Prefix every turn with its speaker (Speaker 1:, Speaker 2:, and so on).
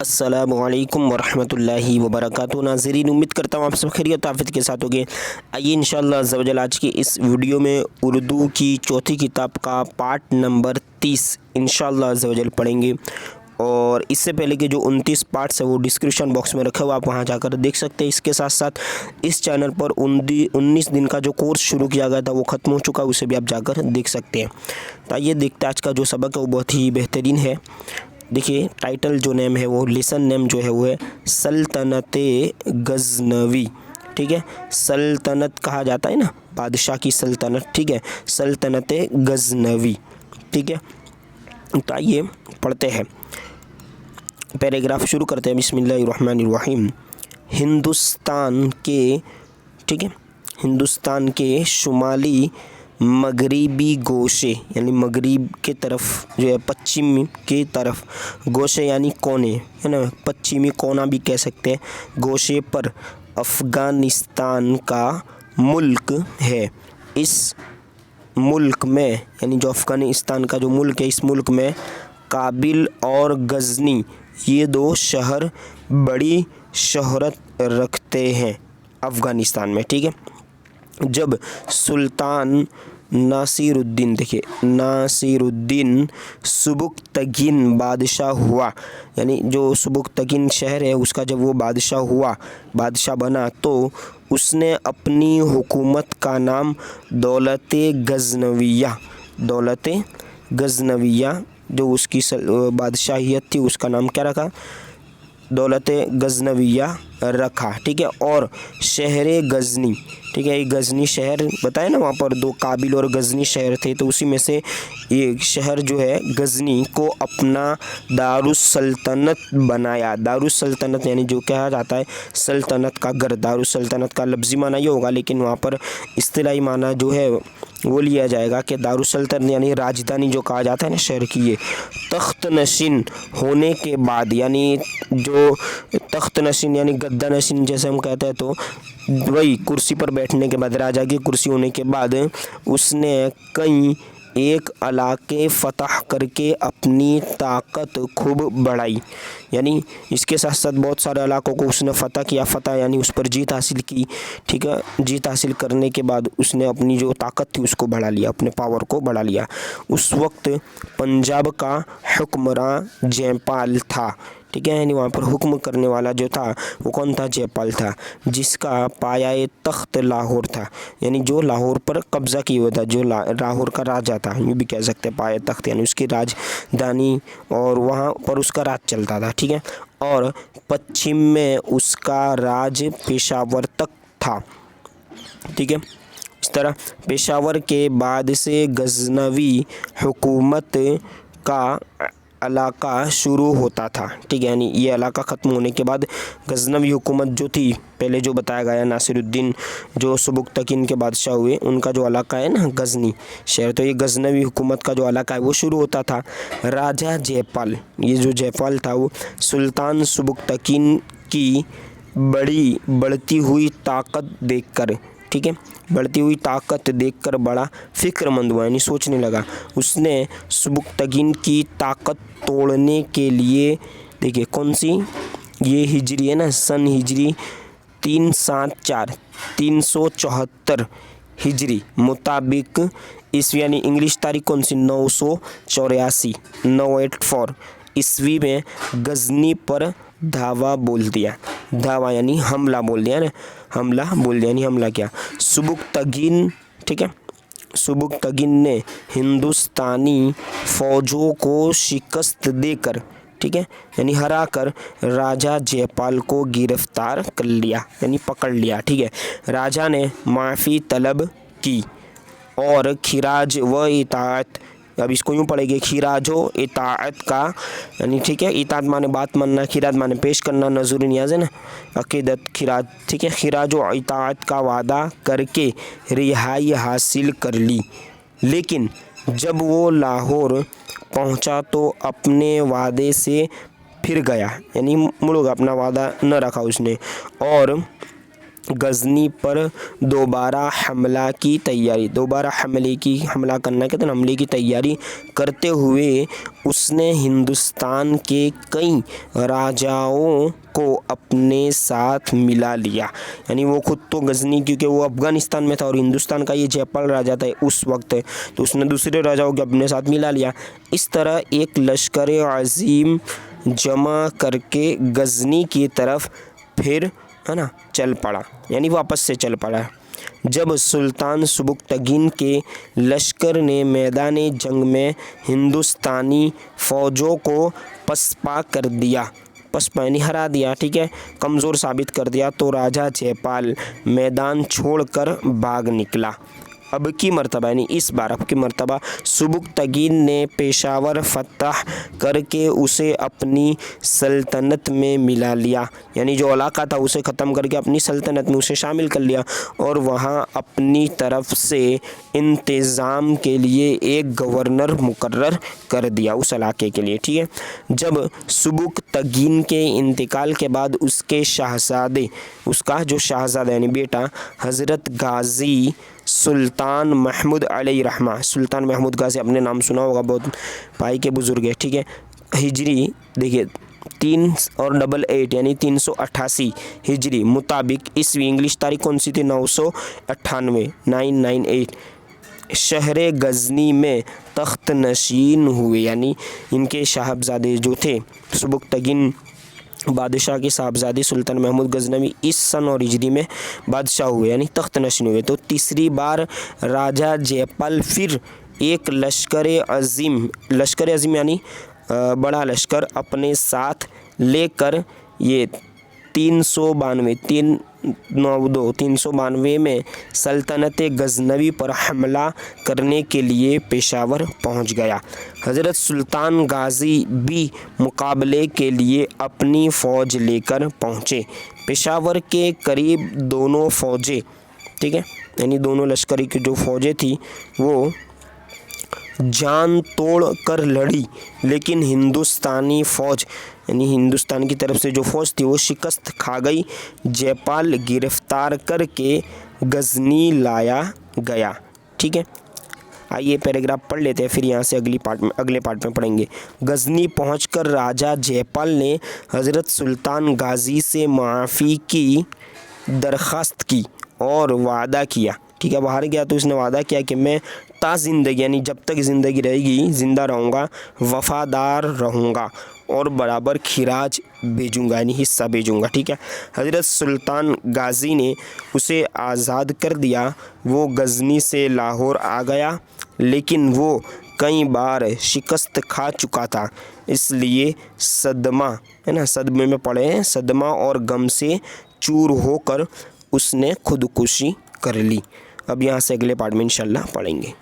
Speaker 1: अस्सलामुअलैकुम वरहमतुल्लाहि वबरकातुहू। नाज़रीन, उम्मीद करता हूँ आप सब खैरियत आफियत के साथ होंगे। आइए इंशाअल्लाह अज़्ज़ा वजल आज की इस वीडियो में उर्दू की चौथी किताब का पार्ट नंबर 30 इंशाअल्लाह अज़्ज़ा वजल पढ़ेंगे। और इससे पहले के जो 29 पार्ट्स है वो डिस्क्रिप्शन बॉक्स में रखा हुआ, आप वहाँ जाकर देख सकते हैं। इसके साथ साथ इस चैनल पर 19 दिन का जो कोर्स शुरू किया गया था वो ख़त्म हो चुका है, उसे भी आप जाकर देख सकते हैं। तो आइए देखते हैं आज का जो सबक है वो बहुत ही बेहतरीन है। देखिए, टाइटल जो नेम है वो लेसन नेम जो है वो है सल्तनत गज़नवी। ठीक है, सल्तनत कहा जाता है ना, बादशाह की सल्तनत। ठीक है, सल्तनत गज़नवी। ठीक है, तो आइए पढ़ते हैं, पैराग्राफ शुरू करते हैं। बिस्मिल्लाहिर्रहमानिर्रहीम। हिंदुस्तान के, ठीक है, हिंदुस्तान के शुमाली मगरिबी गोशे यानी मगरिब के तरफ जो है, पश्चिम के तरफ, गोशे यानी कोने है ना, पश्चिमी कोना भी कह सकते हैं, गोशे पर अफ़गानिस्तान का मुल्क है। इस मुल्क में यानी जो अफ़गानिस्तान का जो मुल्क है, इस मुल्क में काबिल और गज़नी ये दो शहर बड़ी शोहरत रखते हैं अफ़गानिस्तान में। ठीक है, जब सुल्तान नासिरुद्दीन, देखिए नासिरुद्दीन सुबुक्तगीन बादशाह हुआ, यानी जो सुबुक्तगीन शहर है उसका जब वो बादशाह हुआ, बादशाह बना, तो उसने अपनी हुकूमत का नाम दौलत गज़नविया, दौलत गज़नविया जो उसकी बादशाहियत थी उसका नाम क्या रखा, दौलत गज़नविया रखा। ठीक है, और शहर गज़नी, ठीक है, ये गज़नी शहर बताया ना, वहाँ पर दो काबिल और गज़नी शहर थे, तो उसी में से ये शहर जो है गज़नी को अपना दारुस्सल्तनत बनाया। दारुस्सल्तनत यानी जो कहा जाता है सल्तनत का घर। दारुस्सल्तनत का लफ्ज़ी माना ये होगा, लेकिन वहाँ पर इस्तिलाही माना जो है वो लिया जाएगा कि दारुस्सल्तनत यानी राजधानी जो कहा जाता है ना शहर की। ये तख्त नशीन होने के बाद, यानी जो तख्त नशीन यानी गद्दा नशीन जैसे हम कहते हैं, तो वही कुर्सी पर बैठने के बाद, राजा की कुर्सी होने के बाद उसने कई एक इलाके फ़तह करके अपनी ताकत खूब बढ़ाई। यानी इसके साथ साथ बहुत सारे इलाकों को उसने फ़तह किया। फ़तह यानी उस पर जीत हासिल की। ठीक है, जीत हासिल करने के बाद उसने अपनी जो ताकत थी उसको बढ़ा लिया, अपने पावर को बढ़ा लिया। उस वक्त पंजाब का हुक्मरान जयपाल था। ठीक है, यानी वहाँ पर हुक्म करने वाला जो था वो कौन था, जयपाल था, जिसका पाया तख्त लाहौर था, यानी जो लाहौर पर कब्ज़ा किया हुआ था, जो लाहौर का राजा था, यूँ भी कह सकते हैं पाया तख्त यानी उसकी राजधानी, और वहाँ पर उसका राज चलता था। ठीक है, और पश्चिम में उसका राज पेशावर तक था। ठीक है, इस तरह पेशावर के बाद से गज़नवी हुकूमत का इलाका शुरू होता था। ठीक है, यानी ये इलाका ख़त्म होने के बाद गज़नवी हुकूमत जो थी, पहले जो बताया गया नासिरुद्दीन जो सुबुक्तगीन के बादशाह हुए, उनका जो इलाका है ना गज़नी शहर, तो ये गज़नवी हुकूमत का जो इलाका है वो शुरू होता था। राजा जयपाल, ये जो जयपाल था वो सुल्तान सुबुक्तगीन की बढ़ती हुई ताकत देखकर, ठीक है, बढ़ती हुई ताकत देखकर बड़ा फ़िक्रमंद हुआ, यानी सोचने लगा। उसने सुबुक्तगीन की ताकत तोड़ने के लिए, देखिए कौन सी, ये हिजरी है ना, सन हिजरी 374 374 हिजरी मुताबिक ईस्वी, यानी इंग्लिश तारीख कौन सी, 984 984 ईस्वी में गज़नी पर धावा बोल दिया। धावा यानी हमला बोल दिया ना, हमला बोल दिया यानी हमला किया सुबुक्तगीन। ठीक है, सुबुक्तगीन ने हिंदुस्तानी फ़ौजों को शिकस्त देकर, ठीक है, यानी हरा कर राजा जयपाल को गिरफ्तार कर लिया, यानी पकड़ लिया। ठीक है, राजा ने माफ़ी तलब की और खिराज व इताअत, अब इसको यूँ पढ़ेंगे, खिराजो इताअत का, यानी ठीक है, इताअत माने बात मानना, खिराज माने पेश करना, नज़ुर नियाज़ है ना, अक़ीदत खिराज। ठीक है, खिराजो इताअत का वादा करके रिहाई हासिल कर ली, लेकिन जब वो लाहौर पहुंचा तो अपने वादे से फिर गया, यानी मुड़ गया, अपना वादा न रखा उसने, और गजनी पर दोबारा हमला की तैयारी, दोबारा हमला करना कहते हैं हमले की तैयारी करते हुए उसने हिंदुस्तान के कई राजाओं को अपने साथ मिला लिया। यानी वो खुद तो गजनी, क्योंकि वो अफ़गानिस्तान में था और हिंदुस्तान का ये जयपाल राजा था उस वक्त, तो उसने दूसरे राजाओं को अपने साथ मिला लिया। इस तरह एक लश्कर अज़ीम जमा करके गजनी की तरफ फिर है ना चल पड़ा, यानी वापस से चल पड़ा। जब सुल्तान सुबुक्तगीन के लश्कर ने मैदान जंग में हिंदुस्तानी फ़ौजों को पसपा कर दिया, पसपा यानी हरा दिया, ठीक है, कमज़ोर साबित कर दिया, तो राजा जयपाल मैदान छोड़कर भाग निकला। अब की मर्तबा यानी इस बार अब की मर्तबा सुबुक्तगीन ने पेशावर फतह करके उसे अपनी सल्तनत में मिला लिया, यानी जो इलाका था उसे ख़त्म करके अपनी सल्तनत में उसे शामिल कर लिया और वहाँ अपनी तरफ से इंतज़ाम के लिए एक गवर्नर मुकर्रर कर दिया उस इलाके के लिए, ठीक है। जब सुबुक्तगीन के इंतकाल के बाद उसके शहज़ादे, उसका जो शहज़ादा यानी बेटा हज़रत गाज़ी सुल्तान महमूद अलैहिर्रहमा, सुल्तान महमूद गाज़ी अपने नाम सुना होगा, बहुत भाई के बुज़ुर्ग है, ठीक है। हिजरी देखिए 3 यानी 388 हिजरी मुताबिक ईस्वी, इंग्लिश तारीख कौन सी थी 998 शहर गजनी में तख्त नशीन हुए, यानी इनके साहबजादे जो थे सुबुक्तगीन बादशाह के साहबजादे सुल्तान महमूद गजनवी इस सन और हिजरी में बादशाह हुए, यानी तख्त नशीन हुए। तो तीसरी बार राजा जयपाल फिर एक लश्कर अज़ीम यानी बड़ा लश्कर अपने साथ लेकर ये 392 में सल्तनत गजनवी पर हमला करने के लिए पेशावर पहुंच गया। हज़रत सुल्तान गाज़ी भी मुकाबले के लिए अपनी फ़ौज लेकर पहुँचे। पेशावर के करीब दोनों फ़ौजें, ठीक है, यानी दोनों लश्करी की जो फ़ौजें थी वो जान तोड़ कर लड़ी, लेकिन हिंदुस्तानी फ़ौज यानी हिंदुस्तान की तरफ से जो फ़ौज थी वो शिकस्त खा गई। जयपाल गिरफ्तार करके गजनी लाया गया, ठीक है। आइए पैराग्राफ पढ़ लेते हैं, फिर यहाँ से अगले पार्ट में पढ़ेंगे। गजनी पहुंचकर राजा जयपाल ने हज़रत सुल्तान गाज़ी से माफ़ी की दरख्वास्त की और वादा किया, ठीक है। बाहर गया तो उसने वादा किया कि मैं ज़िंदगी यानी जब तक ज़िंदगी रहेगी ज़िंदा रहूँगा, वफ़ादार रहूँगा और बराबर खिराज भेजूँगा यानी हिस्सा भेजूँगा, ठीक है। हज़रत सुल्तान गाज़ी ने उसे आज़ाद कर दिया। वो गजनी से लाहौर आ गया, लेकिन वो कई बार शिकस्त खा चुका था, इसलिए सदमा है ना, सदमे में पड़े हैं, सदमा और गम से चूर होकर उसने खुदकुशी कर ली। अब यहाँ से अगले पार्ट में इंशाल्लाह पढ़ेंगे।